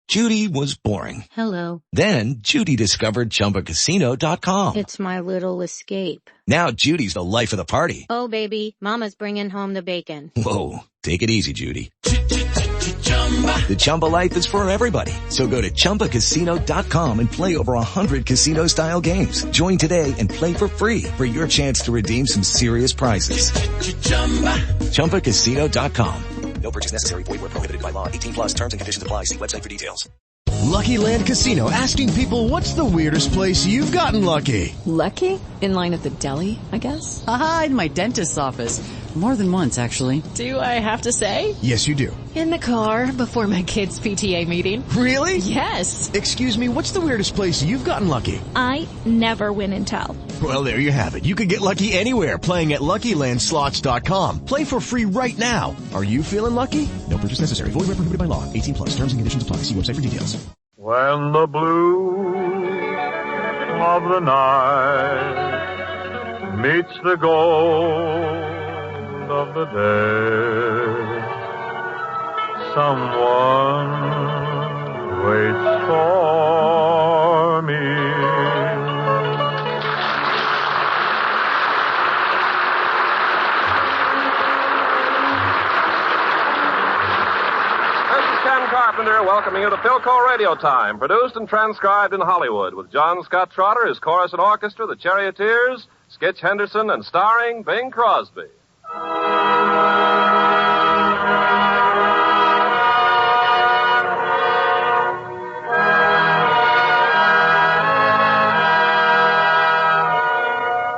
Judy was boring. Hello. Then Judy discovered ChumbaCasino.com. It's my little escape. Now Judy's the life of the party. Oh, baby, mama's bringing home the bacon. Whoa, take it easy, Judy. The Chumba life is for everybody. So go to ChumbaCasino.com and play over 100 casino-style games. Join today and play for free for your chance to redeem some serious prizes. ChumbaCasino.com. No purchase necessary. Void where prohibited by law. 18 plus terms and conditions apply. See website for details. Lucky Land Casino, asking people, what's the weirdest place you've gotten lucky? Lucky? In line at the deli, I guess? Aha, in my dentist's office. More than once, actually. Do I have to say? Yes, you do. In the car before my kids' PTA meeting. Really? Yes. Excuse me, what's the weirdest place you've gotten lucky? I never win and tell. Well, there you have it. You can get lucky anywhere, playing at LuckyLandSlots.com. Play for free right now. Are you feeling lucky? No purchase necessary. Void where prohibited by law. 18 plus. Terms and conditions apply. See website for details. When the blue of the night meets the gold of the day, someone waits for me. Carpenter welcoming you to Philco Radio Time, produced and transcribed in Hollywood with John Scott Trotter, his chorus and orchestra, the Charioteers, Skitch Henderson, and starring Bing Crosby.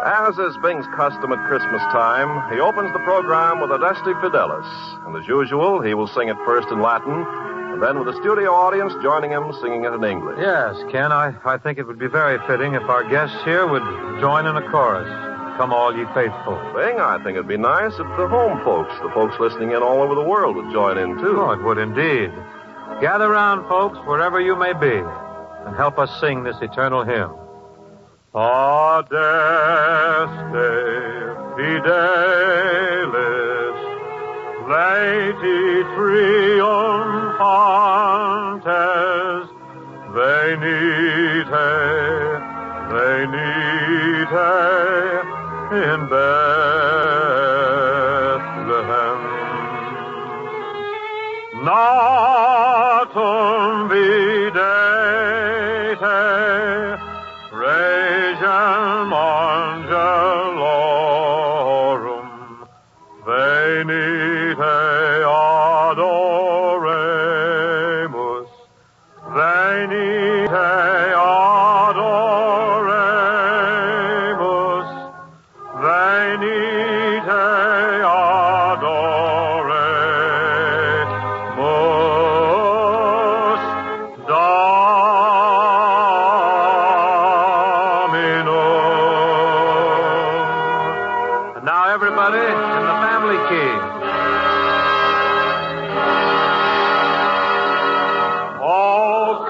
As is Bing's custom at Christmas time, he opens the program with Adeste Fidelis, and as usual, he will sing it first in Latin, and then with the studio audience joining him singing it in English. Yes, Ken, I think it would be very fitting if our guests here would join in a chorus. Come all ye faithful. Bing, I think it'd be nice if the home folks, the folks listening in all over the world, would join in, too. Oh, it would indeed. Gather round, folks, wherever you may be, and help us sing this eternal hymn. Adeste Fidelis, Leti triumphantes, venite in Bethlehem. Natum videte, regem angelorum, venite adoremus, venite adoremus, venite adoremus, Domino. And now everybody in the family key. Oh,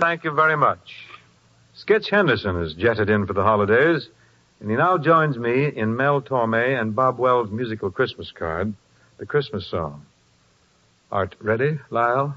Thank you very much. Skitch Henderson has jetted in for the holidays, and he now joins me in Mel Torme and Bob Wells' musical Christmas card, the Christmas song. Art ready, Lyle?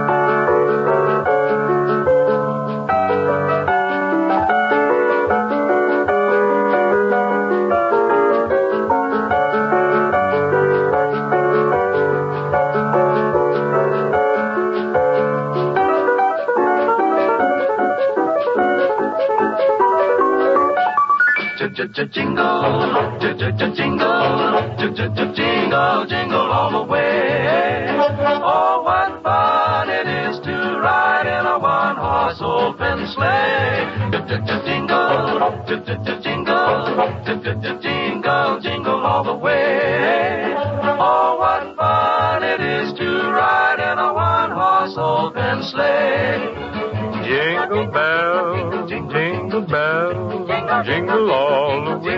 jingle, jingle all the way. Oh, what fun it is to ride in a one-horse open sleigh. Jingle, jingle, jingle all the way. Oh, what fun it is to ride in a one-horse open sleigh. Jingle bells, jingle bells, jingle all the way.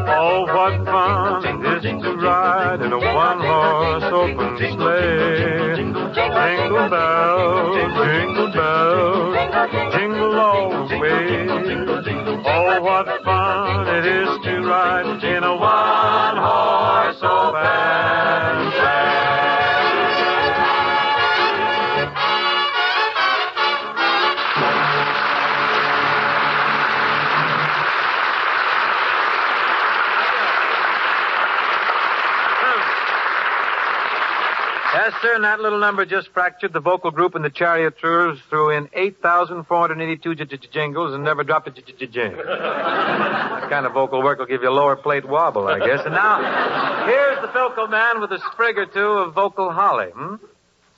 Oh, what fun it is to ride in a one-horse open sleigh. Jingle bells, jingle all the way. Oh, what fun it is to ride in a one-horse open sleigh. Yes, sir, and that little number just fractured the vocal group in the Charioteers threw in 8,482 jingles and never dropped a jingle. That kind of vocal work will give you a lower plate wobble, I guess. And now, here's the Philco man with a sprig or two of vocal holly.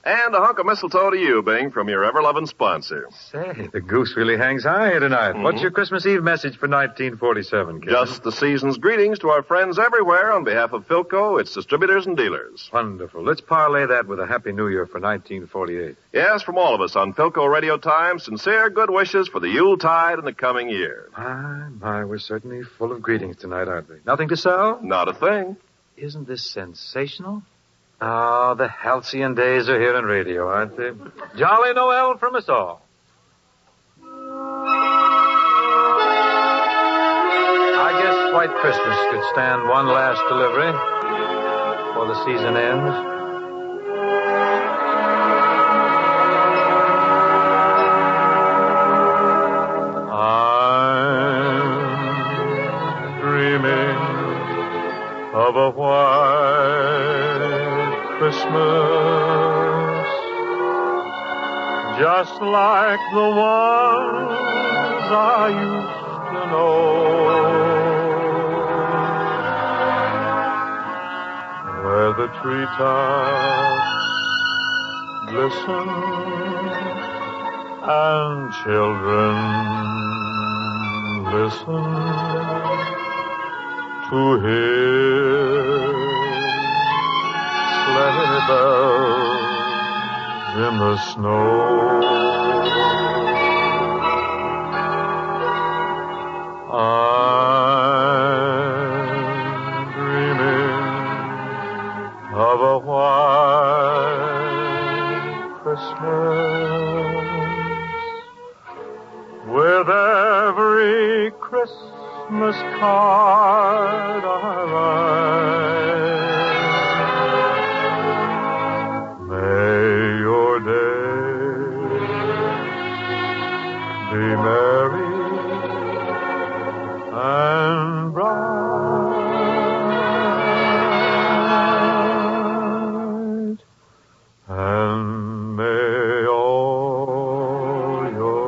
And a hunk of mistletoe to you, Bing, from your ever-loving sponsor. Say, the goose really hangs high here tonight. What's your Christmas Eve message for 1947, kid? Just the season's greetings to our friends everywhere on behalf of Philco, its distributors and dealers. Wonderful. Let's parlay that with a Happy New Year for 1948. Yes, from all of us on Philco Radio Time, sincere good wishes for the Yuletide and the coming year. My, we're certainly full of greetings tonight, aren't we? Nothing to sell? Not a thing. Isn't this sensational? Oh, the halcyon days are here on radio, aren't they? Jolly Noel from us all. I guess White Christmas could stand one last delivery before the season ends. I'm dreaming of a white Christmas, just like the ones I used to know, where the treetops glisten and children listen to hear sleigh bells in the snow. I'm dreaming of a white Christmas with every Christmas card I write. Be merry and bright, and may all your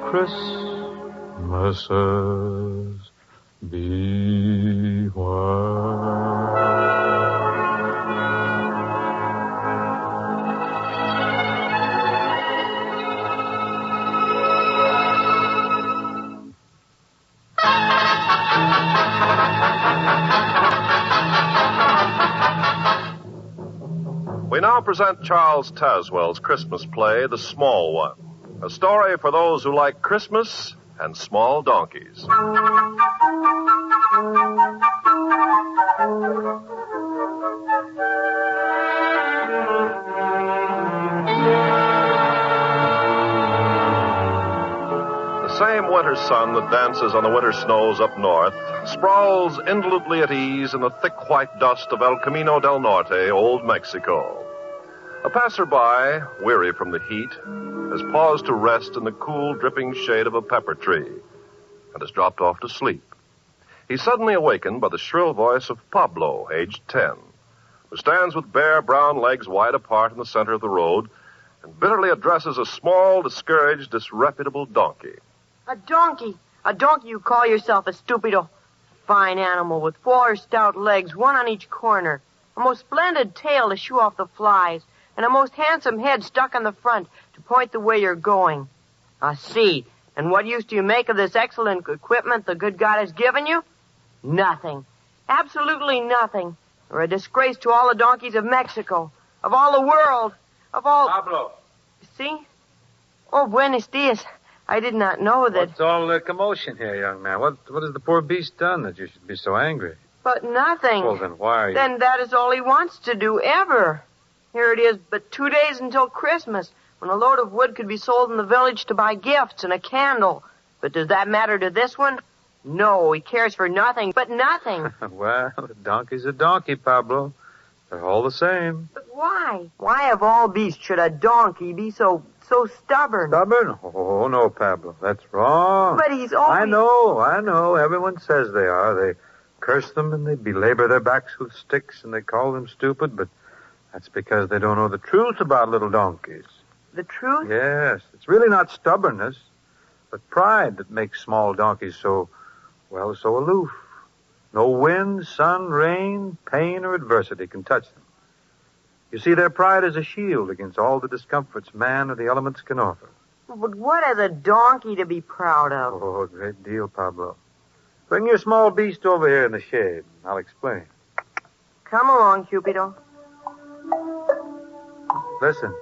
Christmases be white. We now present Charles Tazwell's Christmas play, The Small One, a story for those who like Christmas and small donkeys. The same winter sun that dances on the winter snows up north sprawls indolently at ease in the thick white dust of El Camino del Norte, Old Mexico. A passerby, weary from the heat, has paused to rest in the cool, dripping shade of a pepper tree and has dropped off to sleep. He's suddenly awakened by the shrill voice of Pablo, aged 10, who stands with bare brown legs wide apart in the center of the road and bitterly addresses a small, discouraged, disreputable donkey. A donkey? A donkey you call yourself a stupido. Fine animal with 4 stout legs, one on each corner. A most splendid tail to shoo off the flies. And a most handsome head stuck on the front to point the way you're going. I see. And what use do you make of this excellent equipment the good God has given you? Nothing. Absolutely nothing. You're a disgrace to all the donkeys of Mexico, of all the world, of all... Pablo. See? Oh, buenos dias. I did not know that... What's all the commotion here, young man? What has the poor beast done that you should be so angry? But nothing. Well, then why are you... Then that is all he wants to do, ever. Here it is but 2 days until Christmas, when a load of wood could be sold in the village to buy gifts and a candle. But does that matter to this one? No, he cares for nothing but nothing. Well, a donkey's a donkey, Pablo. They're all the same. But why? Why of all beasts should a donkey be so stubborn? Stubborn? Oh, no, Pablo. That's wrong. But he's always... I know. Everyone says they are. They curse them and they belabor their backs with sticks and they call them stupid, but that's because they don't know the truth about little donkeys. The truth? Yes. It's really not stubbornness, but pride that makes small donkeys so aloof. No wind, sun, rain, pain, or adversity can touch them. You see, their pride is a shield against all the discomforts man or the elements can offer. But what has a donkey to be proud of? Oh, a great deal, Pablo. Bring your small beast over here in the shade. I'll explain. Come along, Cupido. Listen.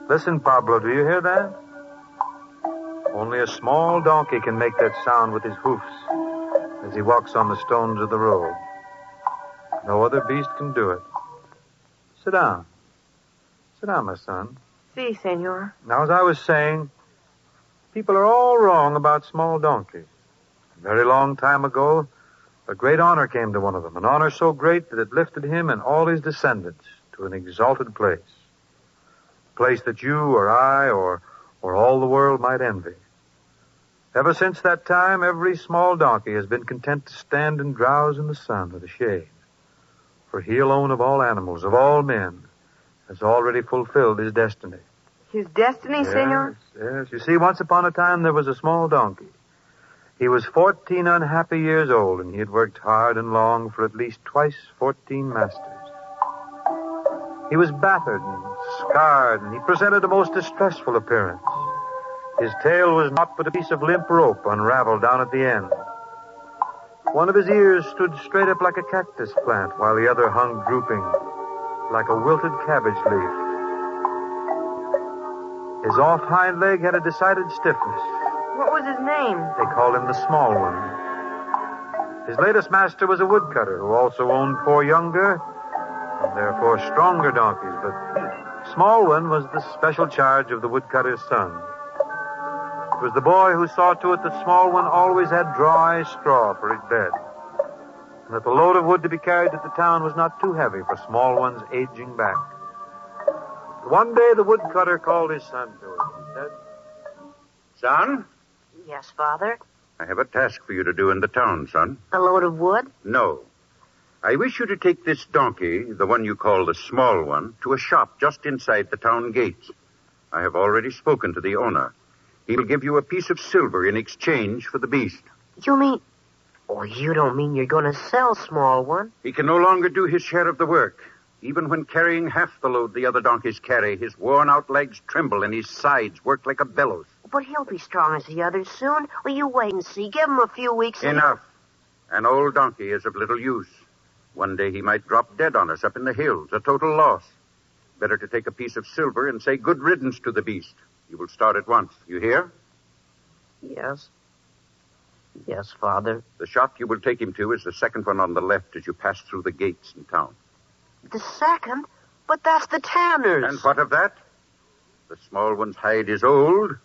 Listen, Pablo, do you hear that? Only a small donkey can make that sound with his hoofs as he walks on the stones of the road. No other beast can do it. Sit down. Sit down, my son. Si, senor. Now, as I was saying, people are all wrong about small donkeys. A very long time ago, a great honor came to one of them, an honor so great that it lifted him and all his descendants to an exalted place. A place that you or I or all the world might envy. Ever since that time, every small donkey has been content to stand and drowse in the sun or the shade. For he alone of all animals, of all men, has already fulfilled his destiny. His destiny, senor? Yes. You see, once upon a time there was a small donkey. He was 14 unhappy years old, and he had worked hard and long for at least twice 14 masters. He was battered and scarred, and he presented a most distressful appearance. His tail was naught but a piece of limp rope unraveled down at the end. One of his ears stood straight up like a cactus plant, while the other hung drooping like a wilted cabbage leaf. His off hind leg had a decided stiffness. What was his name? They called him the Small One. His latest master was a woodcutter who also owned 4 younger and therefore stronger donkeys, but Small One was the special charge of the woodcutter's son. It was the boy who saw to it that Small One always had dry straw for his bed, and that the load of wood to be carried to the town was not too heavy for Small One's aging back. One day the woodcutter called his son to him. He said, Son? Yes, Father. I have a task for you to do in the town, son. A load of wood? No. I wish you to take this donkey, the one you call the Small One, to a shop just inside the town gates. I have already spoken to the owner. He'll give you a piece of silver in exchange for the beast. You mean... Oh, you don't mean you're going to sell Small One? He can no longer do his share of the work. Even when carrying half the load the other donkeys carry, his worn-out legs tremble and his sides work like a bellows. But he'll be strong as the others soon. Well, you wait and see. Give him a few weeks... Enough. An old donkey is of little use. One day he might drop dead on us up in the hills, a total loss. Better to take a piece of silver and say good riddance to the beast. You will start at once. You hear? Yes. Yes, Father. The shop you will take him to is the second one on the left as you pass through the gates in town. The second? But that's the tanner's. And what of that? The Small One's hide is old,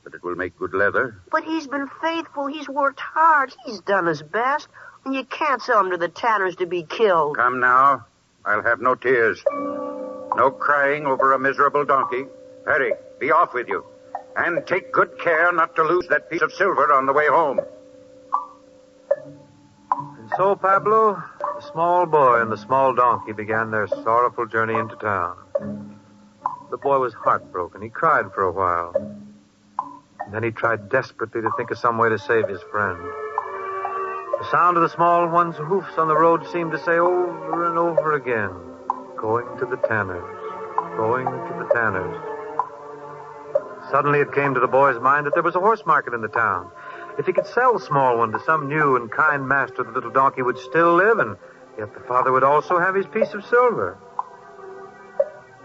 but it will make good leather. But he's been faithful. He's worked hard. He's done his best. And you can't sell him to the tanner's to be killed. Come now. I'll have no tears. No crying over a miserable donkey. Hurry, be off with you. And take good care not to lose that piece of silver on the way home. And so, Pablo, the small boy and the small donkey began their sorrowful journey into town. The boy was heartbroken. He cried for a while. And then he tried desperately to think of some way to save his friend. The sound of the small one's hoofs on the road seemed to say over and over again, going to the Tanners, going to the Tanners. Suddenly it came to the boy's mind that there was a horse market in the town. If he could sell the small one to some new and kind master, the little donkey would still live, and yet the father would also have his piece of silver.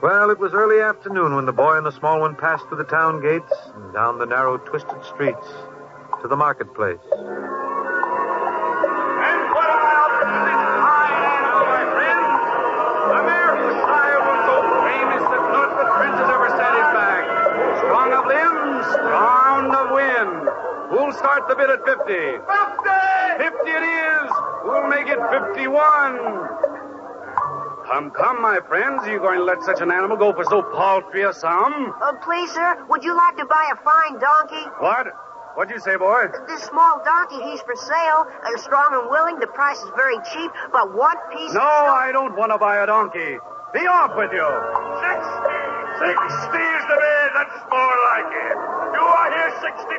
Well, it was early afternoon when the boy and the small one passed through the town gates and down the narrow, twisted streets to the marketplace. And what about this fine animal, my friends? The mare whose sire was so famous that not the prince has ever set his back. Strong of limb, strong of wind. Who'll start the bid at 50? 50! 50 it is! We'll make it 51. Come, my friends. Are you going to let such an animal go for so paltry a sum? Please, sir, would you like to buy a fine donkey? What? What'd you say, boy? This small donkey, he's for sale. Strong and willing. The price is very cheap, but one piece No, I don't want to buy a donkey. Be off with you. 60 is the bid. That's more like it. Do I hear 62?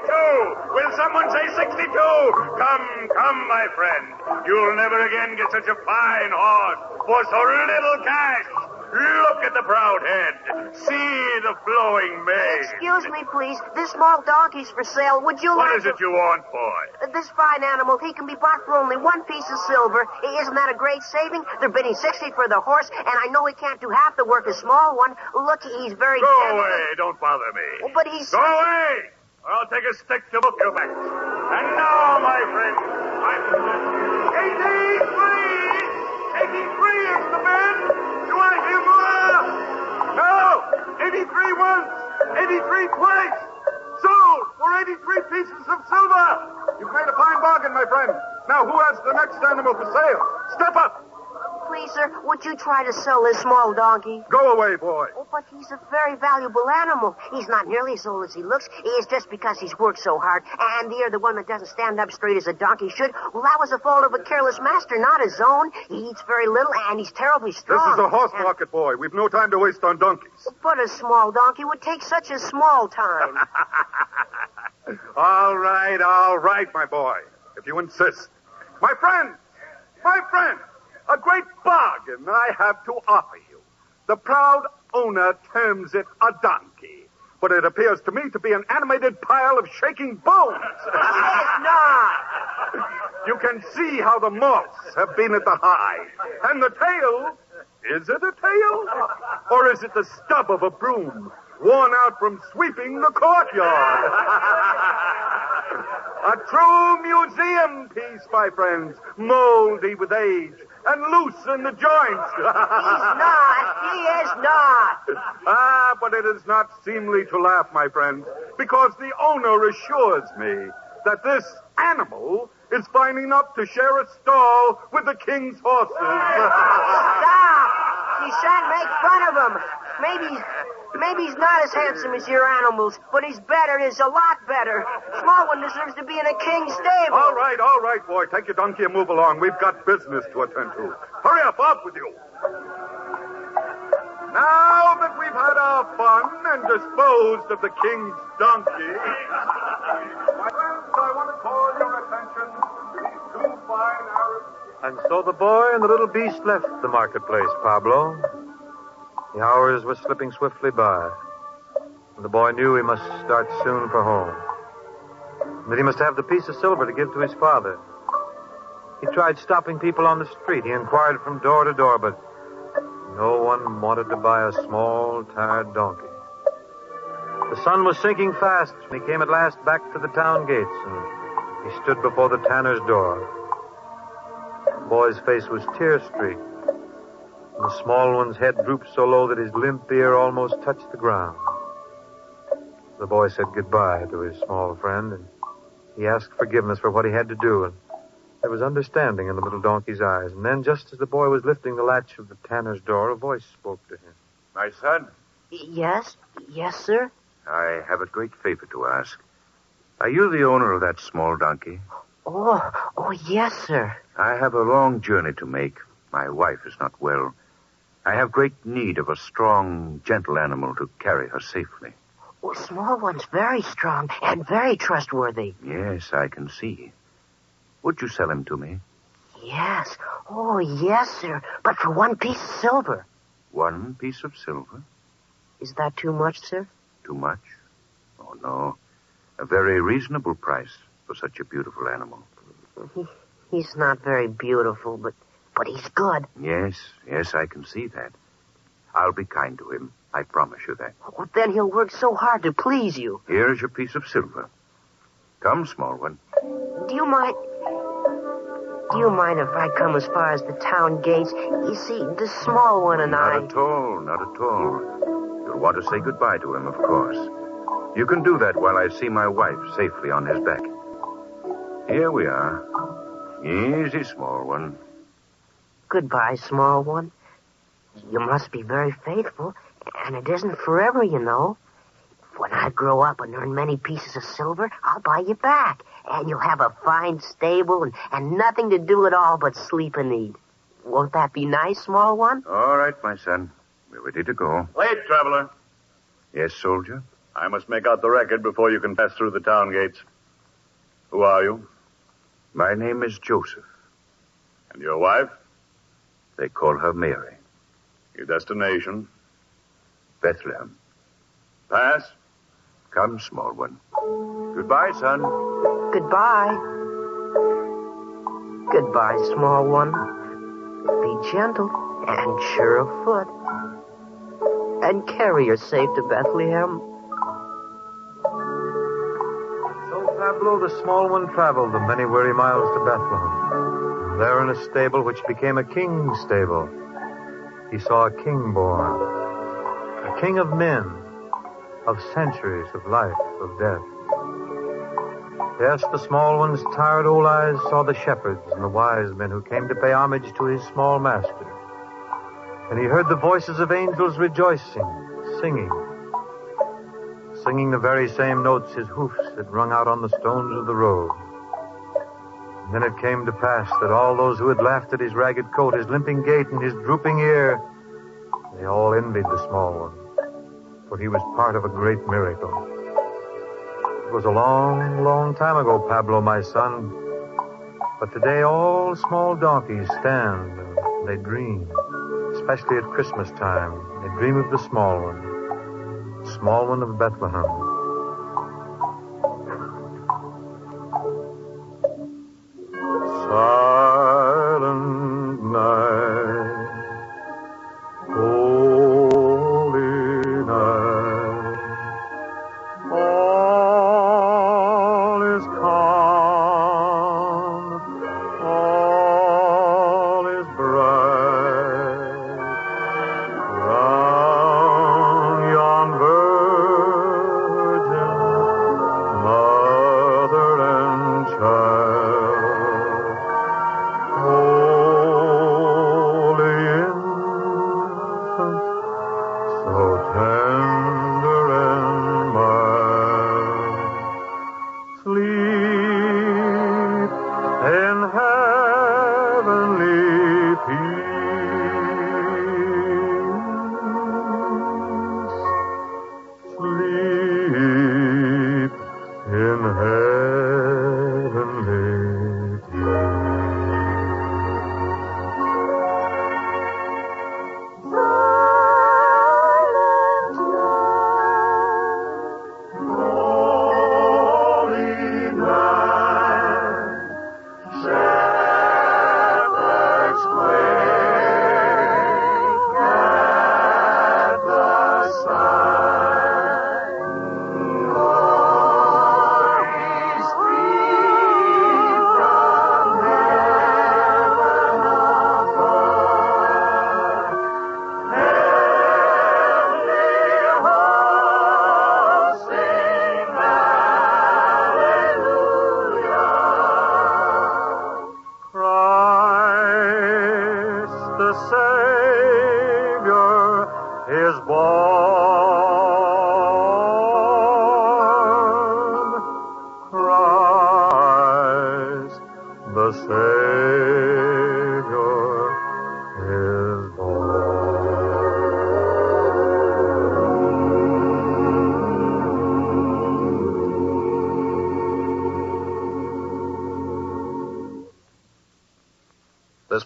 Will someone say 62? Come, my friend. You'll never again get such a fine horse for so little cash. Look at the proud head. See the flowing mane. Excuse me, please. This small donkey's for sale. Would you What like is it you want, boy? This fine animal, he can be bought for only one piece of silver. Isn't that a great saving? They're bidding 60 for the horse, and I know he can't do half the work a small one. Look, he's very... Go away. Don't bother me. Oh, but he's... Go away, or I'll take a stick to book you back. And now, my friend, 83 is the bid. Do I hear more? No, 83 once, 83 twice. Sold for 83 pieces of silver. You've made a fine bargain, my friend. Now, who has the next animal for sale? Step up. Please, sir, would you try to sell this small donkey? Go away, boy. Oh, but he's a very valuable animal. He's not nearly as old as he looks. It's just because he's worked so hard. And you're the one that doesn't stand up straight as a donkey should. Well, that was the fault of a careless master, not his own. He eats very little, and he's terribly strong. This is a horse market, boy. We've no time to waste on donkeys. But a small donkey would take such a small time. All right, my boy. If you insist. My friend, a great bargain I have to offer you. The proud owner terms it a donkey, but it appears to me to be an animated pile of shaking bones. It's not. You can see how the moths have been at the hide. And the tail, is it a tail? Or is it the stub of a broom, worn out from sweeping the courtyard? A true museum piece, my friends, moldy with age and loose in the joints. He is not. But it is not seemly to laugh, my friends, because the owner assures me that this animal is fine enough to share a stall with the king's horses. Stop! You shan't make fun of him. Maybe he's not as handsome as your animals, but he's better. He's a lot better. Small one deserves to be in a king's stable. All right, boy. Take your donkey and move along. We've got business to attend to. Hurry up, off with you. Now that we've had our fun and disposed of the king's donkey, my friends, I want to call your attention to these two fine Arabs. And so the boy and the little beast left the marketplace, Pablo. The hours were slipping swiftly by, and the boy knew he must start soon for home, and that he must have the piece of silver to give to his father. He tried stopping people on the street. He inquired from door to door, but no one wanted to buy a small, tired donkey. The sun was sinking fast when he came at last back to the town gates, and he stood before the tanner's door. The boy's face was tear-streaked, and the small one's head drooped so low that his limp ear almost touched the ground. The boy said goodbye to his small friend, and he asked forgiveness for what he had to do, and there was understanding in the little donkey's eyes. And then, just as the boy was lifting the latch of the tanner's door, a voice spoke to him. My son? Yes, sir? I have a great favor to ask. Are you the owner of that small donkey? Oh, yes, sir. I have a long journey to make. My wife is not well. I have great need of a strong, gentle animal to carry her safely. Well, small one's very strong and very trustworthy. Yes, I can see. Would you sell him to me? Yes. Oh, yes, sir. But for 1 piece of silver. 1 piece of silver? Is that too much, sir? Too much? Oh, no. A very reasonable price for such a beautiful animal. He's not very beautiful, but he's good. Yes, I can see that. I'll be kind to him. I promise you that. Well, then he'll work so hard to please you. Here's your piece of silver. Come, small one. Do you mind if I come as far as the town gates? You see, the small one and Not at all. You'll want to say goodbye to him, of course. You can do that while I see my wife safely on his back. Here we are. Easy, small one. Goodbye, small one. You must be very faithful, and it isn't forever, you know. When I grow up and earn many pieces of silver, I'll buy you back, and you'll have a fine stable and nothing to do at all but sleep and eat. Won't that be nice, small one? All right, my son. We're ready to go. Wait, traveler. Yes, soldier? I must make out the record before you can pass through the town gates. Who are you? My name is Joseph. And your wife? They call her Mary. Your destination? Bethlehem. Pass. Come, small one. Goodbye, son. Goodbye. Goodbye, small one. Be gentle and sure of foot. And carry her safe to Bethlehem. So Pablo the small one traveled the many weary miles to Bethlehem. There in a stable which became a king's stable, he saw a king born. A king of men, of centuries, of life, of death. Yes, the small one's tired old eyes saw the shepherds and the wise men who came to pay homage to his small master. And he heard the voices of angels rejoicing, singing the very same notes his hoofs had rung out on the stones of the road. And then it came to pass that all those who had laughed at his ragged coat, his limping gait, and his drooping ear, they all envied the small one, for he was part of a great miracle. It was a long, long time ago, Pablo, my son, but today all small donkeys stand and they dream, especially at Christmas time. They dream of the small one of Bethlehem. Silent night, holy night, all is calm, all is bright, round yon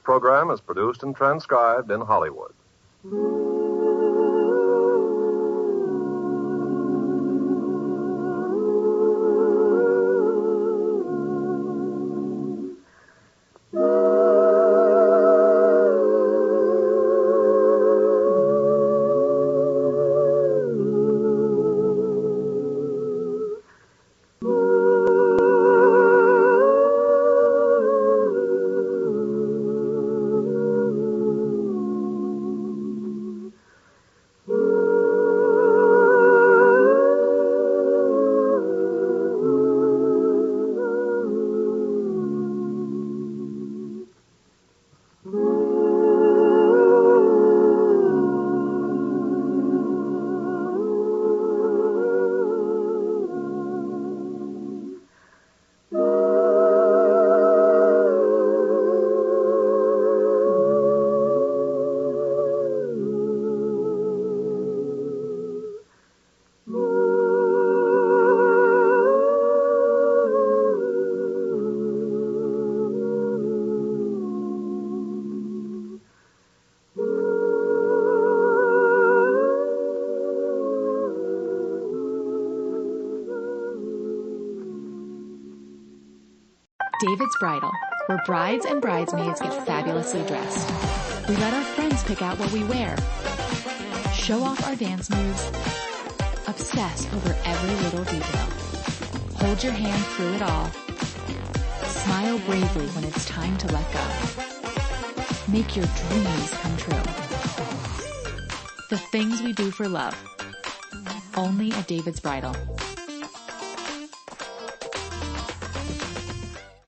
program is produced and transcribed in Hollywood. David's Bridal, where brides and bridesmaids get fabulously dressed. We let our friends pick out what we wear, show off our dance moves, obsess over every little detail, hold your hand through it all, smile bravely when it's time to let go. Make your dreams come true. The things we do for love. Only at David's Bridal.